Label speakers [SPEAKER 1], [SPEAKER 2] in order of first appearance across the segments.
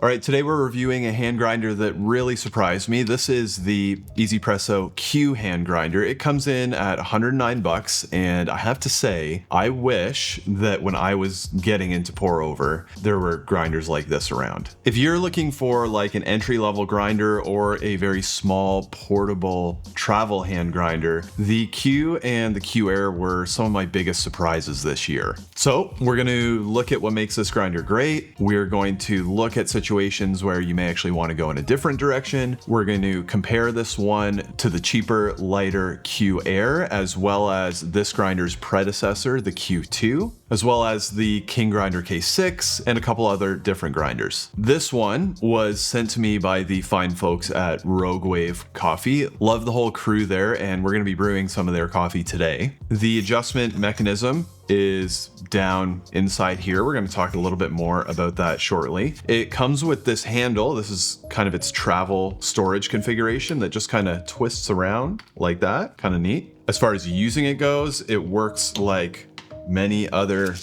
[SPEAKER 1] All right, today we're reviewing a hand grinder that really surprised me. This is the 1Zpresso Q hand grinder. It comes in at $109, and I have to say, I wish that when I was getting into pour over, there were grinders like this around. If you're looking for like an entry-level grinder or a very small portable travel hand grinder, the Q and the Q Air were some of my biggest surprises this year. So we're going to look at what makes this grinder great. We're going to look at situations where you may actually want to go in a different direction. We're going to compare this one to the cheaper, lighter Q Air, as well as this grinder's predecessor, the Q2, as well as the Kingrinder K6 and a couple other different grinders. This one was sent to me by the fine folks at Rogue Wave Coffee. Love the whole crew there, and we're going to be brewing some of their coffee today. The adjustment mechanism is down inside here. We're going to talk a little bit more about that shortly. It comes with this handle. This is kind of its travel storage configuration that just kind of twists around like that. Kind of neat. As far as using it goes, it works like many other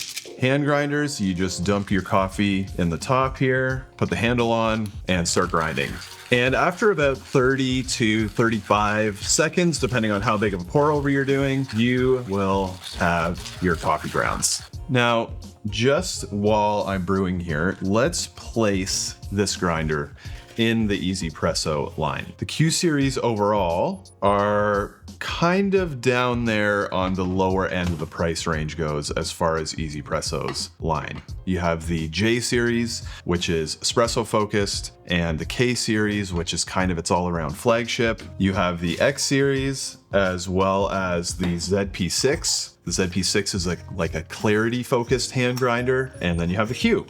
[SPEAKER 1] hand grinders. You just dump your coffee in the top here, put the handle on, and start grinding. And after about 30 to 35 seconds, depending on how big of a pour over you're doing, you will have your coffee grounds. Now, just while I'm brewing here, let's place this grinder in the 1Zpresso line. The Q series overall are kind of down there on the lower end of the price range goes as far as 1Zpresso's line. You have the J series, which is espresso focused, and the K series, which is kind of its all around flagship. You have the X series, as well as the ZP6. The ZP6 is like a clarity focused hand grinder. And then you have the Q.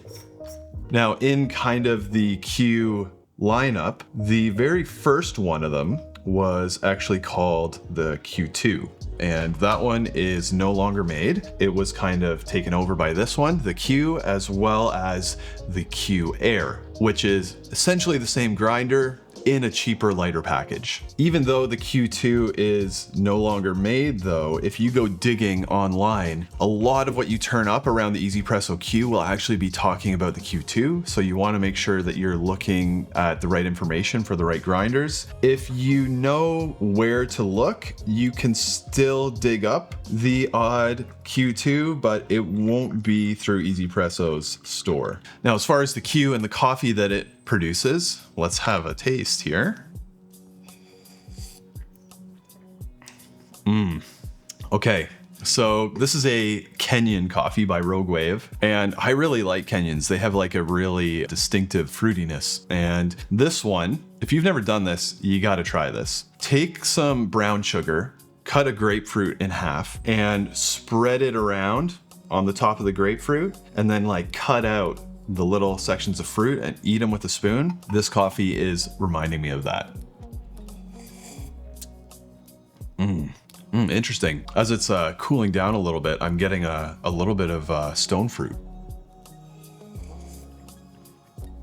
[SPEAKER 1] Now in kind of the Q lineup, the very first one of them was actually called the Q2, and that one is no longer made. It was kind of taken over by this one, the Q, as well as the Q Air, which is essentially the same grinder in a cheaper, lighter package. Even though the Q2 is no longer made though, if you go digging online, a lot of what you turn up around the 1Zpresso Q will actually be talking about the Q2. So you wanna make sure that you're looking at the right information for the right grinders. If you know where to look, you can still dig up the odd Q2, but it won't be through 1Zpresso's store. Now, as far as the Q and the coffee that it produces, let's have a taste here. Okay, so this is a Kenyan coffee by Rogue Wave, and I really like Kenyans. They have like a really distinctive fruitiness, and this one, if you've never done this, you gotta try this. Take some brown sugar, cut a grapefruit in half, and spread it around on the top of the grapefruit, and then like cut out the little sections of fruit and eat them with a spoon. This coffee is reminding me of that. Interesting. As it's cooling down a little bit, I'm getting a little bit of stone fruit.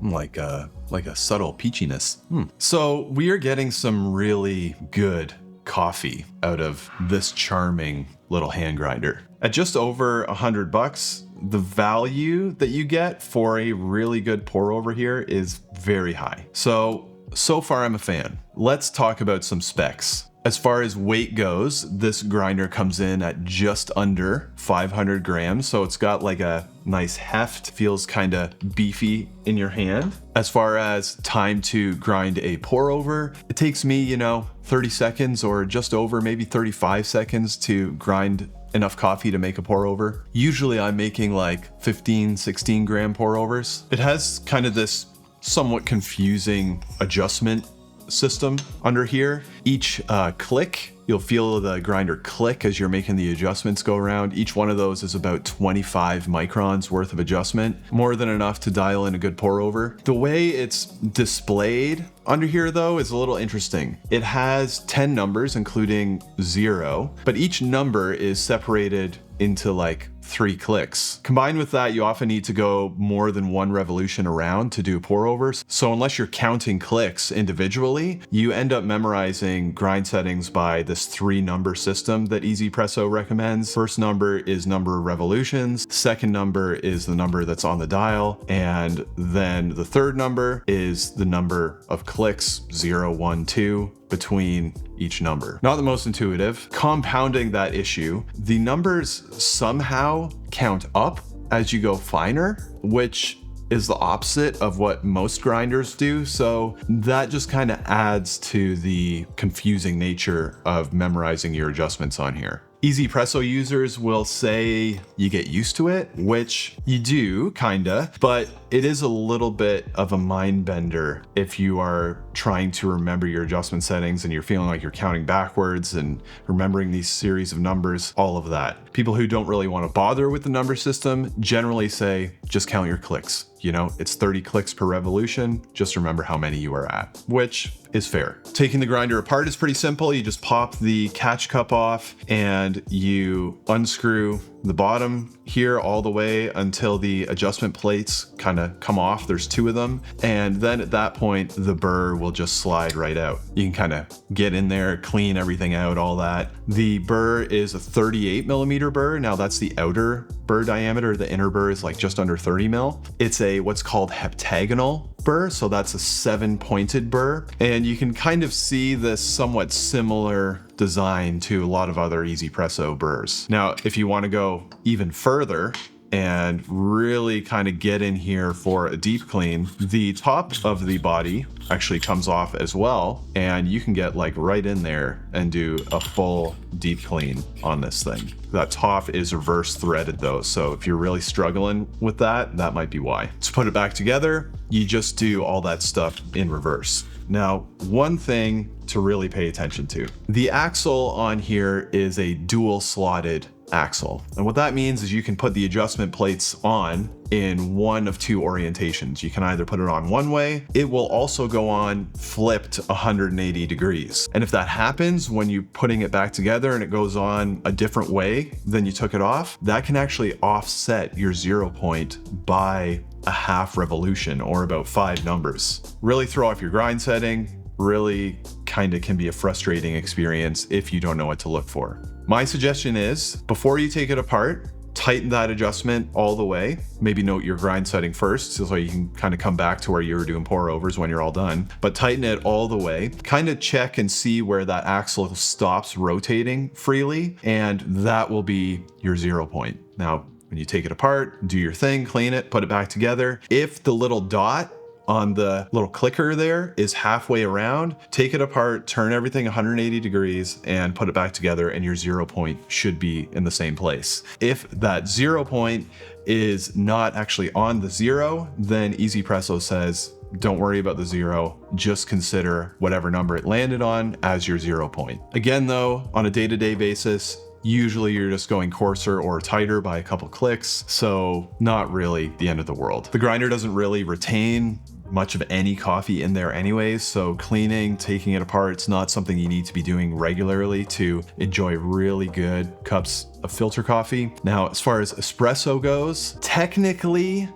[SPEAKER 1] Like a subtle peachiness. So we are getting some really good coffee out of this charming little hand grinder. At just over $100, the value that you get for a really good pour over here is very high. So far I'm a fan. Let's talk about some specs. As far as weight goes, this grinder comes in at just under 500 grams. So it's got like a nice heft, feels kind of beefy in your hand. As far as time to grind a pour over, it takes me, 30 seconds or just over, maybe 35 seconds to grind enough coffee to make a pour over. Usually I'm making like 15, 16 gram pour overs. It has kind of this somewhat confusing adjustment system under here. Each click, you'll feel the grinder click as you're making the adjustments go around. Each one of those is about 25 microns worth of adjustment, more than enough to dial in a good pour over. The way it's displayed under here though is a little interesting. It has 10 numbers, including 0, but each number is separated into like 3 clicks. Combined with that, you often need to go more than 1 revolution around to do pour overs. So unless you're counting clicks individually, you end up memorizing grind settings by this 3-number system that 1Zpresso recommends. First number is number of revolutions. Second number is the number that's on the dial. And then the third number is the number of clicks, 0, 1, 2, between each number. Not the most intuitive. Compounding that issue, the numbers somehow count up as you go finer, which is the opposite of what most grinders do. So that just kind of adds to the confusing nature of memorizing your adjustments on here. 1Zpresso users will say you get used to it, which you do, kinda, but it is a little bit of a mind bender if you are trying to remember your adjustment settings and you're feeling like you're counting backwards and remembering these series of numbers, all of that. People who don't really want to bother with the number system generally say, just count your clicks. You know, it's 30 clicks per revolution. Just remember how many you are at, which is fair. Taking the grinder apart is pretty simple. You just pop the catch cup off and you unscrew the bottom here all the way until the adjustment plates kind of come off. There's 2 of them. And then at that point, the burr will just slide right out. You can kind of get in there, clean everything out, all that. The burr is a 38mm burr. Now that's the outer burr diameter. The inner burr is like just under 30 mil. It's a what's called heptagonal burr. So that's a 7-pointed burr. And you can kind of see this somewhat similar design to a lot of other 1Zpresso burrs. Now, if you want to go even further and really kind of get in here for a deep clean, the top of the body actually comes off as well, and you can get like right in there and do a full deep clean on this thing. That top is reverse threaded though, so if you're really struggling with that, that might be why. To put it back together, you just do all that stuff in reverse. Now, one thing to really pay attention to, the axle on here is a dual slotted axle. And what that means is you can put the adjustment plates on in one of 2 orientations. You can either put it on one way, it will also go on flipped 180 degrees. And if that happens when you're putting it back together and it goes on a different way than you took it off, that can actually offset your 0 point by a half revolution or about 5 numbers. Really throw off your grind setting, really kind of can be a frustrating experience if you don't know what to look for. My suggestion is, before you take it apart, tighten that adjustment all the way. Maybe note your grind setting first so you can kind of come back to where you were doing pour overs when you're all done, but tighten it all the way. Kind of check and see where that axle stops rotating freely, and that will be your 0 point. Now, when you take it apart, do your thing, clean it, put it back together. If the little dot on the little clicker there is halfway around, take it apart, turn everything 180 degrees and put it back together, and your 0 point should be in the same place. If that 0 point is not actually on the 0, then 1Zpresso says, don't worry about the 0, just consider whatever number it landed on as your 0 point. Again though, on a day-to-day basis, usually you're just going coarser or tighter by a couple clicks, so not really the end of the world. The grinder doesn't really retain much of any coffee in there anyways, so cleaning, taking it apart, it's not something you need to be doing regularly to enjoy really good cups of filter coffee. Now, as far as espresso goes, technically,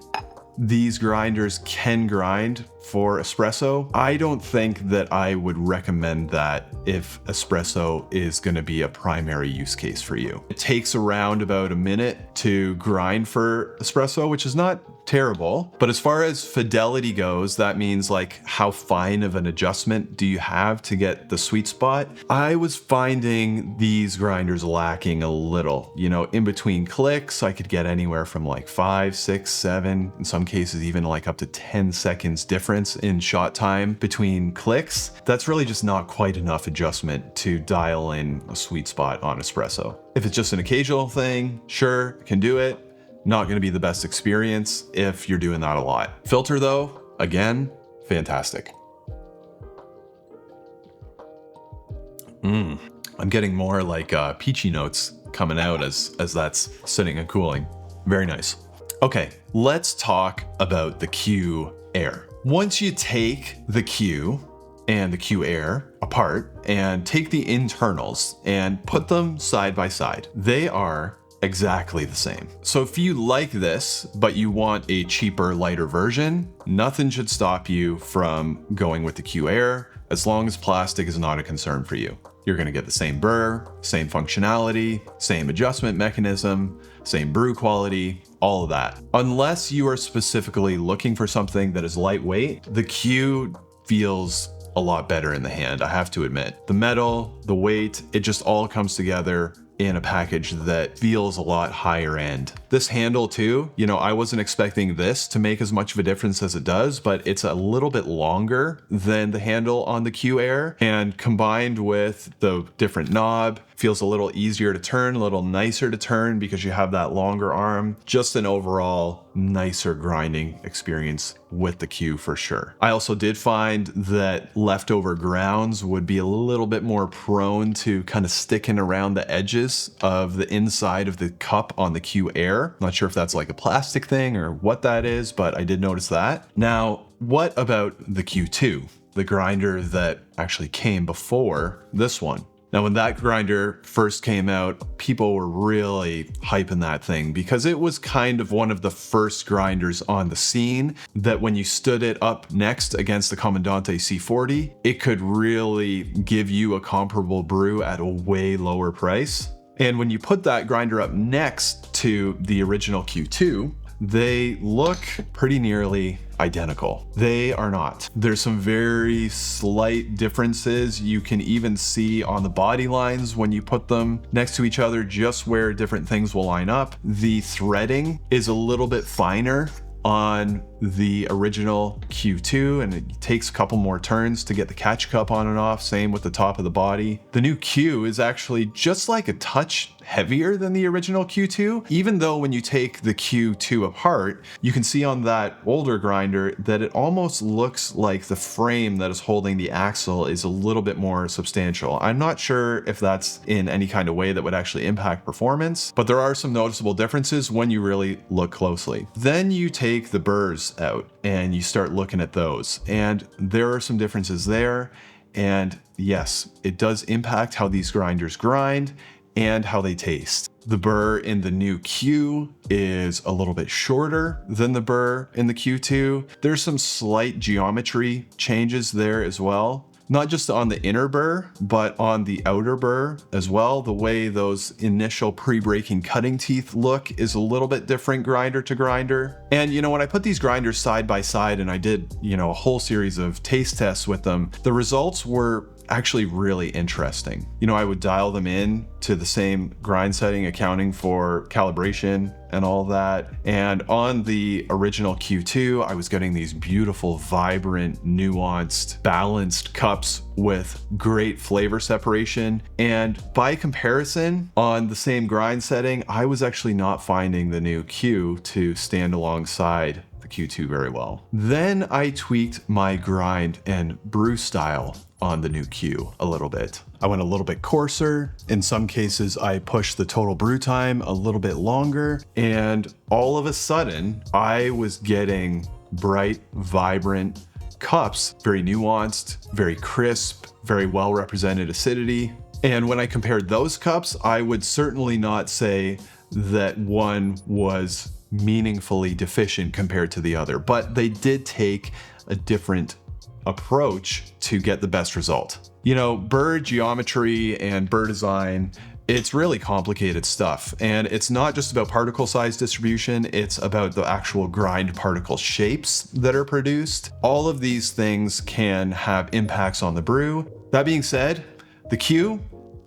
[SPEAKER 1] these grinders can grind for espresso. I don't think that I would recommend that if espresso is going to be a primary use case for you. It takes around about a minute to grind for espresso, which is not terrible. But as far as fidelity goes, that means like how fine of an adjustment do you have to get the sweet spot? I was finding these grinders lacking a little. You know, in between clicks, I could get anywhere from like 5, 6, 7, in some cases even like up to 10 seconds difference in shot time between clicks. That's really just not quite enough adjustment to dial in a sweet spot on espresso. If it's just an occasional thing, sure, can do it. Not going to be the best experience if you're doing that a lot. Filter though, again, fantastic. I'm getting more like peachy notes coming out as that's sitting and cooling. Very nice. Okay, let's talk about the Q Air. Once you take the Q and the Q Air apart and take the internals and put them side by side, they are exactly the same. So if you like this, but you want a cheaper, lighter version, nothing should stop you from going with the Q Air, as long as plastic is not a concern for you. You're gonna get the same burr, same functionality, same adjustment mechanism, same brew quality, all of that. Unless you are specifically looking for something that is lightweight, the Q feels a lot better in the hand, I have to admit. The metal, the weight, it just all comes together in a package that feels a lot higher end. This handle too, I wasn't expecting this to make as much of a difference as it does, but it's a little bit longer than the handle on the Q Air, and combined with the different knob, feels a little easier to turn, a little nicer to turn because you have that longer arm. Just an overall nicer grinding experience with the Q for sure. I also did find that leftover grounds would be a little bit more prone to kind of sticking around the edges of the inside of the cup on the Q Air. Not sure if that's like a plastic thing or what that is, but I did notice that. Now, what about the Q2, the grinder that actually came before this one? Now, when that grinder first came out, people were really hyping that thing because it was kind of one of the first grinders on the scene that when you stood it up next against the COmandante C40, it could really give you a comparable brew at a way lower price. And when you put that grinder up next to the original Q2, they look pretty nearly identical. They are not. There's some very slight differences. You can even see on the body lines when you put them next to each other just where different things will line up. The threading is a little bit finer on the original Q2, and it takes a couple more turns to get the catch cup on and off. Same with the top of the body. The new Q is actually just like a touch heavier than the original Q2, even though when you take the Q2 apart, you can see on that older grinder that it almost looks like the frame that is holding the axle is a little bit more substantial. I'm not sure if that's in any kind of way that would actually impact performance, but there are some noticeable differences when you really look closely. Then you take the burrs out and you start looking at those, and there are some differences there. And yes, it does impact how these grinders grind and how they taste. The burr in the new Q is a little bit shorter than the burr in the Q2. There's some slight geometry changes there as well. Not just on the inner burr, but on the outer burr as well. The way those initial pre-breaking cutting teeth look is a little bit different grinder to grinder. And when I put these grinders side by side and I did, a whole series of taste tests with them, the results were actually really interesting. I would dial them in to the same grind setting, accounting for calibration and all that. And on the original Q2, I was getting these beautiful, vibrant, nuanced, balanced cups with great flavor separation. And by comparison, on the same grind setting, I was actually not finding the new Q to stand alongside the Q2 very well. Then I tweaked my grind and brew style on the new Q a little bit. I went a little bit coarser. In some cases, I pushed the total brew time a little bit longer. And all of a sudden, I was getting bright, vibrant cups, very nuanced, very crisp, very well represented acidity. And when I compared those cups, I would certainly not say that one was meaningfully deficient compared to the other, but they did take a different approach to get the best result. Burr geometry and burr design, it's really complicated stuff. And it's not just about particle size distribution, it's about the actual grind particle shapes that are produced. All of these things can have impacts on the brew. That being said, the Q,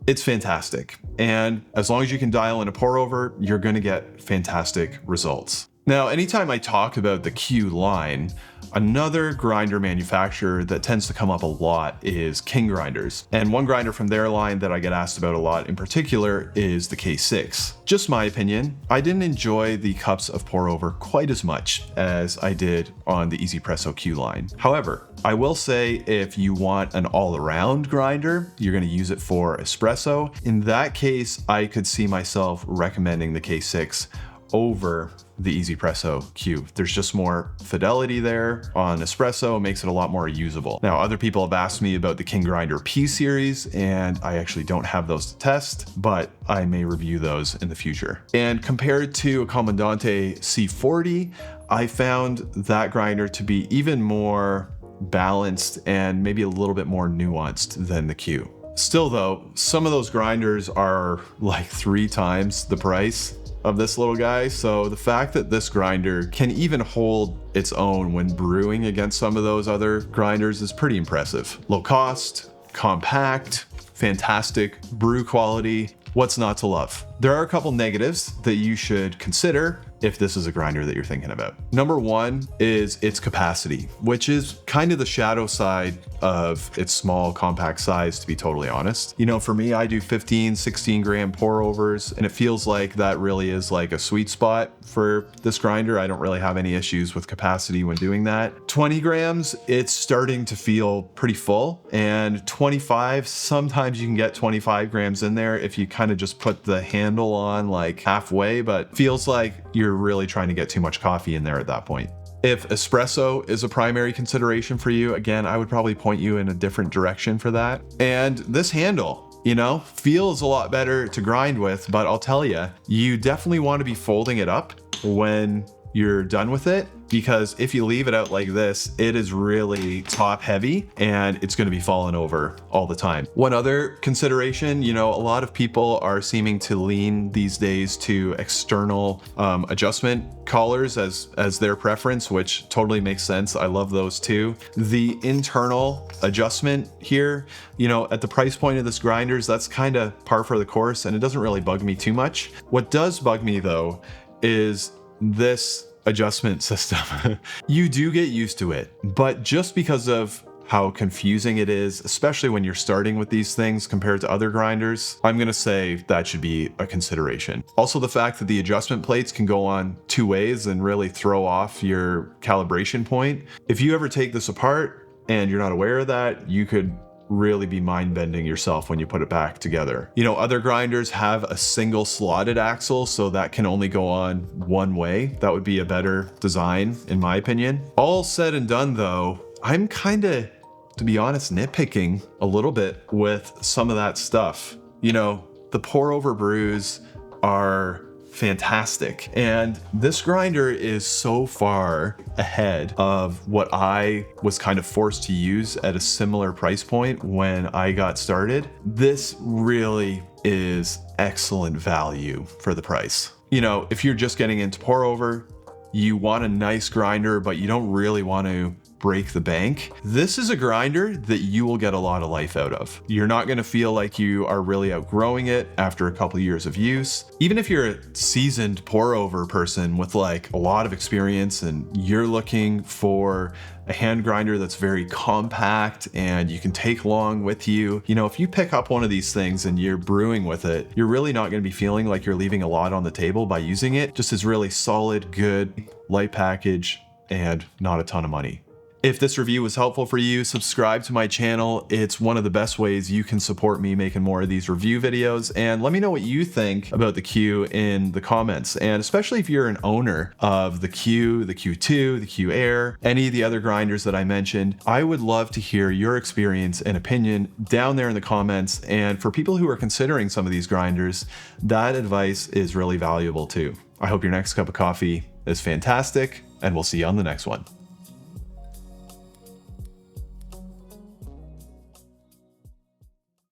[SPEAKER 1] it's fantastic. And as long as you can dial in a pour over, you're going to get fantastic results. Now, anytime I talk about the Q line, another grinder manufacturer that tends to come up a lot is Kingrinders. And one grinder from their line that I get asked about a lot in particular is the K6. Just my opinion, I didn't enjoy the cups of pour over quite as much as I did on the 1Zpresso Q line. However, I will say if you want an all-around grinder, you're going to use it for espresso. In that case, I could see myself recommending the K6 over the 1Zpresso Q. There's just more fidelity there on espresso, makes it a lot more usable. Now, other people have asked me about the Kingrinder P series, and I actually don't have those to test, but I may review those in the future. And compared to a COmandante C40, I found that grinder to be even more balanced and maybe a little bit more nuanced than the Q. Still though, some of those grinders are like 3 times the price of this little guy. So the fact that this grinder can even hold its own when brewing against some of those other grinders is pretty impressive. Low cost, compact, fantastic brew quality. What's not to love? There are a couple negatives that you should consider if this is a grinder that you're thinking about. Number one is its capacity, which is kind of the shadow side of its small compact size, to be totally honest. You know, for me, I do 15, 16 gram pour overs, and it feels like that really is like a sweet spot for this grinder. I don't really have any issues with capacity when doing that. 20 grams, it's starting to feel pretty full, and 25, sometimes you can get 25 grams in there if you kind of just put the handle on like halfway, but feels like you're really trying to get too much coffee in there at that point. If espresso is a primary consideration for you, again, I would probably point you in a different direction for that. And this handle, you know, feels a lot better to grind with, but I'll tell you, you definitely want to be folding it up when you're done with it, because if you leave it out like this, it is really top heavy and it's going to be falling over all the time. One other consideration, you know, a lot of people are seeming to lean these days to external adjustment collars as their preference, which totally makes sense. I love those too. The internal adjustment here, you know, at the price point of this grinders, that's kind of par for the course and it doesn't really bug me too much. What does bug me though is this adjustment system. You do get used to it, but just because of how confusing it is, especially when you're starting with these things compared to other grinders, I'm gonna say that should be a consideration. Also, the fact that the adjustment plates can go on 2 ways and really throw off your calibration point. If you ever take this apart and you're not aware of that, you could really be mind-bending yourself when you put it back together. You know, other grinders have a single slotted axle, so that can only go on 1 way. That would be a better design, in my opinion. All said and done though, I'm kind of, to be honest, nitpicking a little bit with some of that stuff. You know, the pour over brews are fantastic. And this grinder is so far ahead of what I was kind of forced to use at a similar price point when I got started. This really is excellent value for the price. You know, if you're just getting into pour over, you want a nice grinder, but you don't really want to break the bank. This is a grinder that you will get a lot of life out of. You're not going to feel like you are really outgrowing it after a couple of years of use. Even if you're a seasoned pour over person with like a lot of experience and you're looking for a hand grinder that's very compact and you can take along with you, you know, if you pick up one of these things and you're brewing with it, you're really not going to be feeling like you're leaving a lot on the table by using it. Just as really solid, good, light package and not a ton of money. If this review was helpful for you, subscribe to my channel. It's one of the best ways you can support me making more of these review videos. And let me know what you think about the Q in the comments. And especially if you're an owner of the Q, the Q2, the Q Air, any of the other grinders that I mentioned, I would love to hear your experience and opinion down there in the comments. And for people who are considering some of these grinders, that advice is really valuable too. I hope your next cup of coffee is fantastic, and we'll see you on the next one.